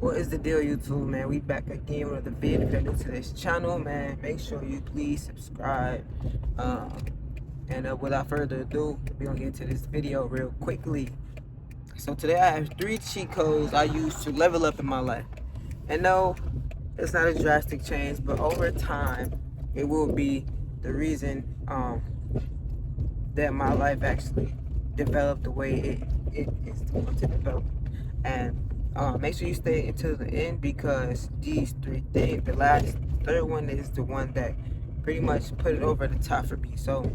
What is the deal, YouTube, man? We back again with another video. If you're new to this channel, man, make sure you please subscribe. Without further ado, we're gonna get into this video real quickly. So today I have 3 cheat codes I use to level up in my life. And no, it's not a drastic change, but over time, it will be the reason that my life actually developed the way it is going to develop. And make sure you stay until the end, because these 3 things, the third one is the one that pretty much put it over the top for me. So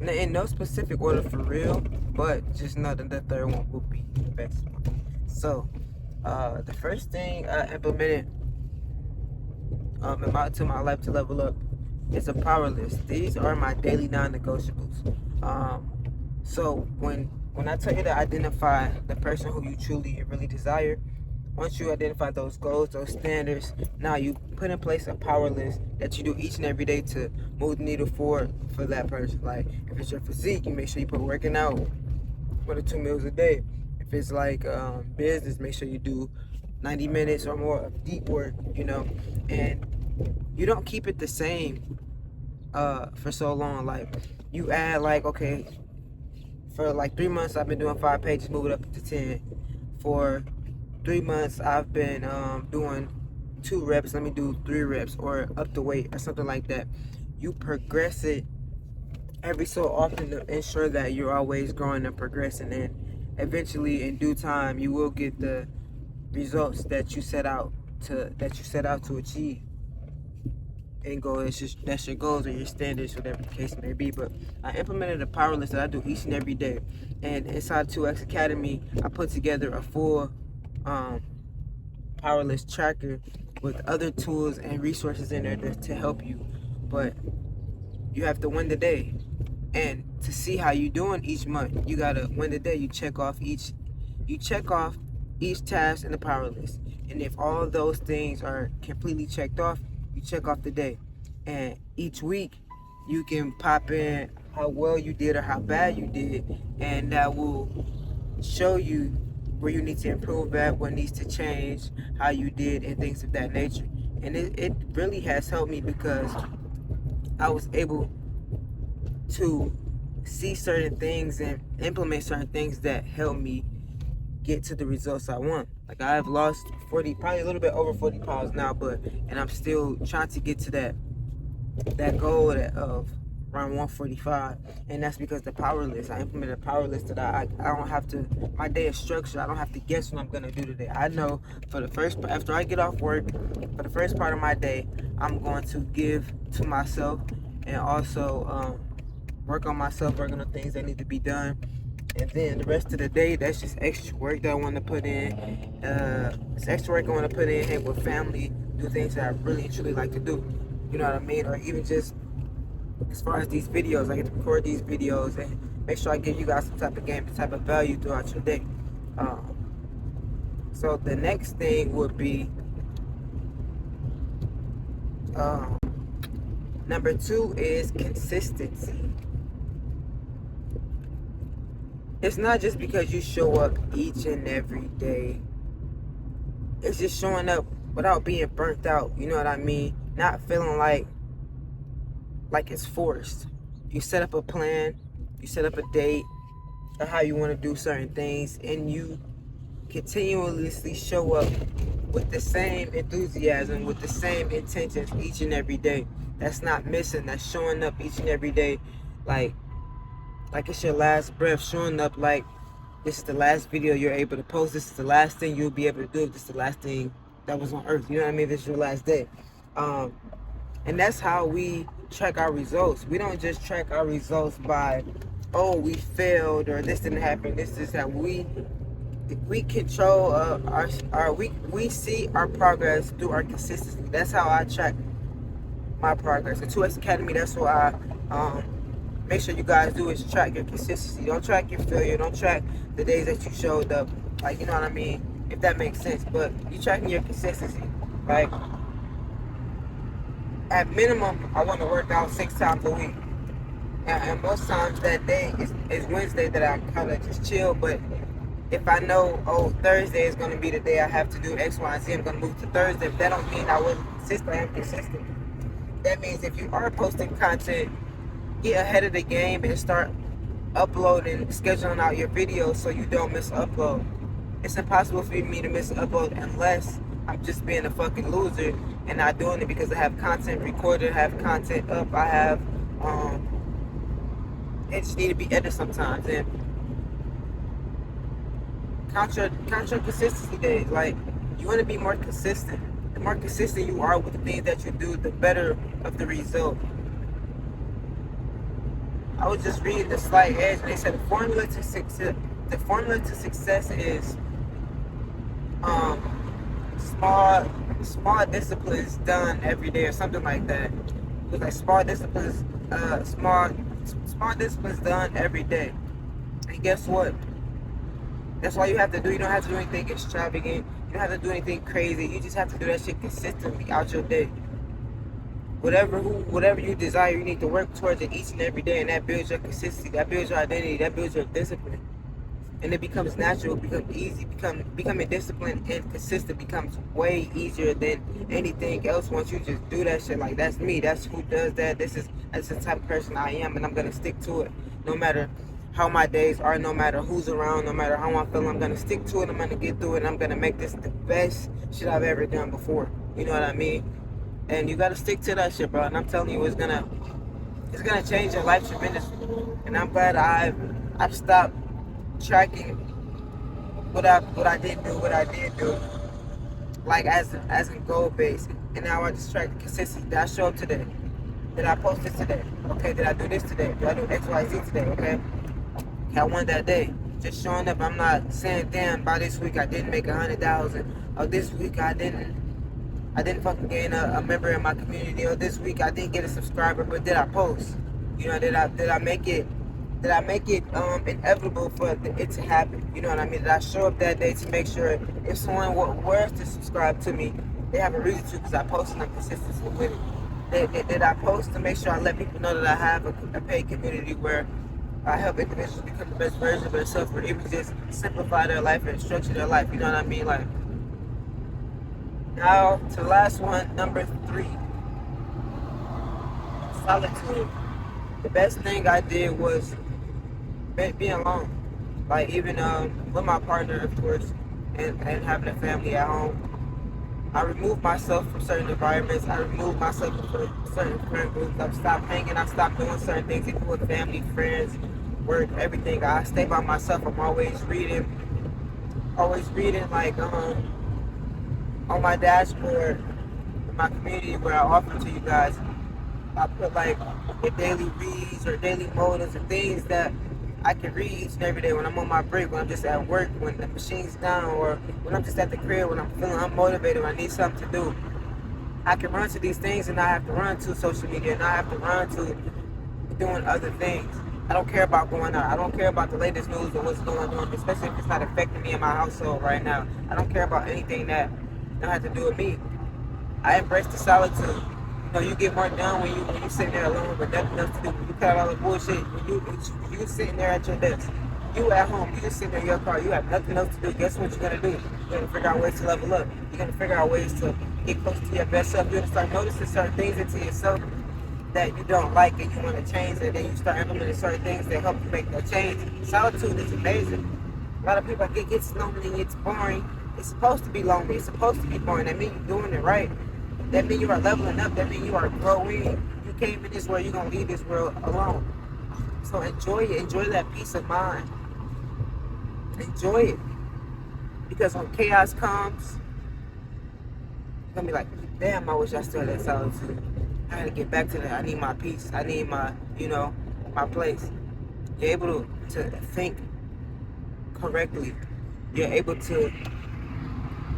in no specific order for real, but just know that the third one will be the best one. So the first thing I implemented to my life to level up is a power list. These are my daily non-negotiables. So when I tell you to identify the person who you truly and really desire, once you identify those goals, those standards, now you put in place a power list that you do each and every day to move the needle forward for that person. Like if it's your physique, you make sure you put working out 1 to 2 meals a day. If it's like business, make sure you do 90 minutes or more of deep work, and you don't keep it the same for so long. Like you add, like, okay, for like 3 months I've been doing 5 pages, move it up to 10. For 3 months I've been doing 2 reps, let me do 3 reps, or up the weight or something like that. You progress it every so often to ensure that you're always growing and progressing, and eventually in due time you will get the results that you set out to achieve. And goal, that's your goals or your standards, whatever the case may be. But I implemented a power list that I do each and every day, and inside Twox Academy I put together a full power list tracker with other tools and resources in there to help you. But you have to win the day, and to see how you doing each month, you gotta win the day. You check off each task in the power list, and if all of those things are completely checked off, you check off the day. And each week you can pop in how well you did or how bad you did, and that will show you where you need to improve at, what needs to change, how you did, and things of that nature. And it really has helped me, because I was able to see certain things and implement certain things that help me get to the results I want. Like I have lost 40, probably a little bit over 40 pounds now, and I'm still trying to get to that goal of around 145, and that's because the power list. I implemented a power list that I don't have to. My day is structured. I don't have to guess what I'm gonna do today. I know after I get off work, for the first part of my day, I'm going to give to myself, and also work on myself, working on things that need to be done. And then the rest of the day, that's just extra work that I want to put in. It's extra work I want to put in, hang with family, do things that I really and truly like to do. You know what I mean? Or even just as far as these videos, I get to record these videos and make sure I give you guys some type of game, some type of value throughout your day. So the next thing would be number 2 is consistency. It's not just because you show up each and every day. It's just showing up without being burnt out. You know what I mean? Not feeling like it's forced. You set up a plan, you set up a date of how you want to do certain things, and you continuously show up with the same enthusiasm, with the same intentions each and every day. That's not missing. That's showing up each and every day like it's your last breath, showing up like this is the last video you're able to post, this is the last thing you'll be able to do, this is the last thing that was on earth, you know what I mean? This is your last day. And that's how we track our results. We don't just track our results by, oh, we failed, or this didn't happen. This is how we control we see our progress through our consistency. That's how I track my progress. At Twox Academy, that's what I make sure you guys do, is track your consistency. Don't track your failure. Don't track the days that you showed up. Like, you know what I mean? If that makes sense. But you tracking your consistency. Like, at minimum, I want to work out 6 times a week. And most times that day is Wednesday that I kind of just chill. But If I know, oh, Thursday is going to be the day I have to do X, Y, and Z, I'm going to move to Thursday. But that don't mean I wasn't consistent. I am consistent. That means if you are posting content, get ahead of the game and start uploading, scheduling out your videos so you don't miss an upload. It's impossible for me to miss an upload unless I'm just being a fucking loser and not doing it because I have content recorded, I have content up, I have, it just need to be edited sometimes. And count your consistency days. Like, you want to be more consistent. The more consistent you are with the things that you do, the better of the result. I was just reading the Slight Edge, and they said the formula to success. The formula to success is um, small disciplines done every day, or something like that. It's like small disciplines done every day. And guess what? That's all you have to do. You don't have to do anything extravagant. You don't have to do anything crazy. You just have to do that shit consistently out your day. Whatever you desire, you need to work towards it each and every day, and that builds your consistency, that builds your identity, that builds your discipline. And it becomes natural, it becomes easy, becoming disciplined and consistent becomes way easier than anything else once you just do that shit. Like, that's me, that's who does that. That's the type of person I am, and I'm gonna stick to it no matter how my days are, no matter who's around, no matter how I'm feeling. I'm gonna stick to it, I'm gonna get through it, and I'm gonna make this the best shit I've ever done before. You know what I mean? And you gotta stick to that shit, bro. And I'm telling you, it's gonna change your life tremendously. And I'm glad I've stopped tracking what I did do, like as in goal based. And now I just track the consistency. Did I show up today? Did I post this today? Okay, did I do this today? Did I do X, Y, Z today? Okay, I won that day. Just showing up. I'm not saying, damn, by this week I didn't make 100,000. Or this week I didn't fucking gain a member in my community. Or this week I didn't get a subscriber, but did I post? You know, did I make it inevitable for it to happen? You know what I mean? Did I show up that day to make sure if someone were to subscribe to me, they have a reason to, because I posted on consistency with it. Did I post to make sure I let people know that I have a paid community where I help individuals become the best version of themselves, or even just simplify their life and structure their life? You know what I mean? Like, now to the last one, number 3, solitude. The best thing I did was being alone. Like, even with my partner, of course, and having a family at home. I removed myself from certain environments. I removed myself from certain friend groups. I've stopped hanging. I've stopped doing certain things, even with family, friends, work, everything. I stay by myself. I'm always reading. Like, on my dashboard in my community where I offer to you guys, I put like your daily reads or daily motives and things that I can read each and every day when I'm on my break, when I'm just at work, when the machine's down, or when I'm just at the crib, when I'm feeling unmotivated, when I need something to do. I can run to these things and not have to run to social media, and not have to run to doing other things. I don't care about going out. I don't care about the latest news or what's going on, especially if it's not affecting me in my household right now. I don't care about anything that don't have to do with me. I embrace the solitude. You know, you get more done when you sitting there alone with nothing else to do. When you cut out all the bullshit. When you sitting there at your desk, you at home, you just sitting there in your car, you have nothing else to do. Guess what you're gonna do? You're gonna figure out ways to level up. You're gonna figure out ways to get close to your best self. You're gonna start noticing certain things into yourself that you don't like and you want to change, and then you start implementing certain things that help you make that change. Solitude is amazing. A lot of people get lonely, it's boring. It's supposed to be lonely. It's supposed to be boring. That means you're doing it right. That means you are leveling up. That means you are growing. You came in this world, you're going to leave this world alone. So enjoy it. Enjoy that peace of mind. Enjoy it. Because when chaos comes, you're going to be like, damn, I wish I still had that solitude. I gotta get back to that. I need my peace. I need my, my place. You're able to think correctly. You're able to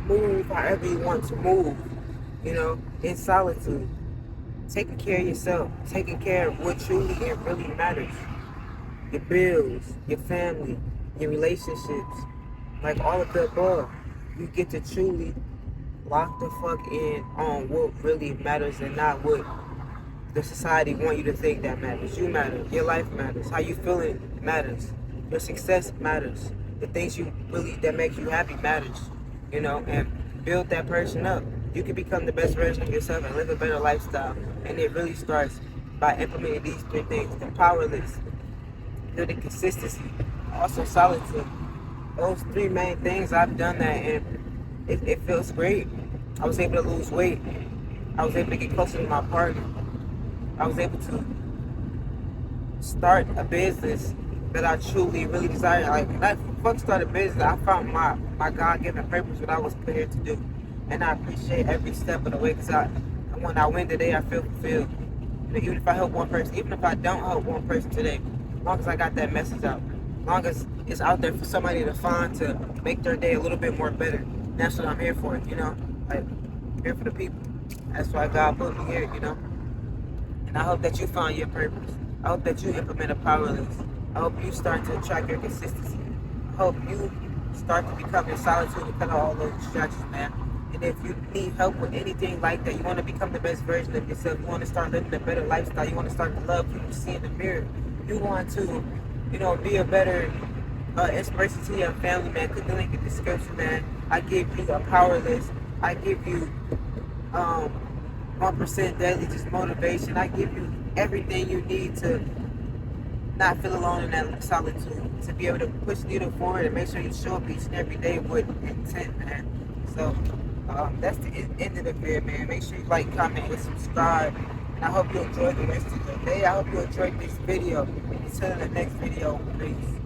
move however you want to move, in solitude. Taking care of yourself, taking care of what truly and really matters. Your bills, your family, your relationships, like all of the above. You get to truly lock the fuck in on what really matters and not what the society want you to think that matters. You matter. Your life matters. How you feeling matters. Your success matters. the things you really that makes you happy matters, you know, and build that person up. You can become the best version of yourself and live a better lifestyle. And it really starts by implementing these three things: the powerless, building consistency, also solitude. Those three main things, I've done that, and it feels great. I was able to lose weight. I was able to get closer to my partner. I was able to start a business that I truly, really desire. Like, when I fuck started a business, I found my God-given purpose, what I was put here to do. And I appreciate every step of the way, because when I win today, I feel fulfilled. You know, even if I help one person, even if I don't help one person today, as long as I got that message out, as long as it's out there for somebody to find to make their day a little bit more better, that's what I'm here for, you know? Like, I'm here for the people. That's why God put me here, you know? And I hope that you find your purpose. I hope that you implement a power list. I hope you start to attract your consistency. I hope you start to become your solitude and cut out all those distractions, man. And if you need help with anything like that, you want to become the best version of yourself, you want to start living a better lifestyle, you want to start to love who you see in the mirror, you want to, you know, be a better inspiration to your family, man, click the link in the description, man. I give you a power list. I give you um, 1% daily just motivation. I give you everything you need to not feel alone in that solitude, to be able to push the needle forward and make sure you show up each and every day with intent, man. So that's the end of the video, man. Make sure you like, comment, and subscribe. And I hope you enjoyed the rest of your day. I hope you enjoyed this video. Until the next video, peace.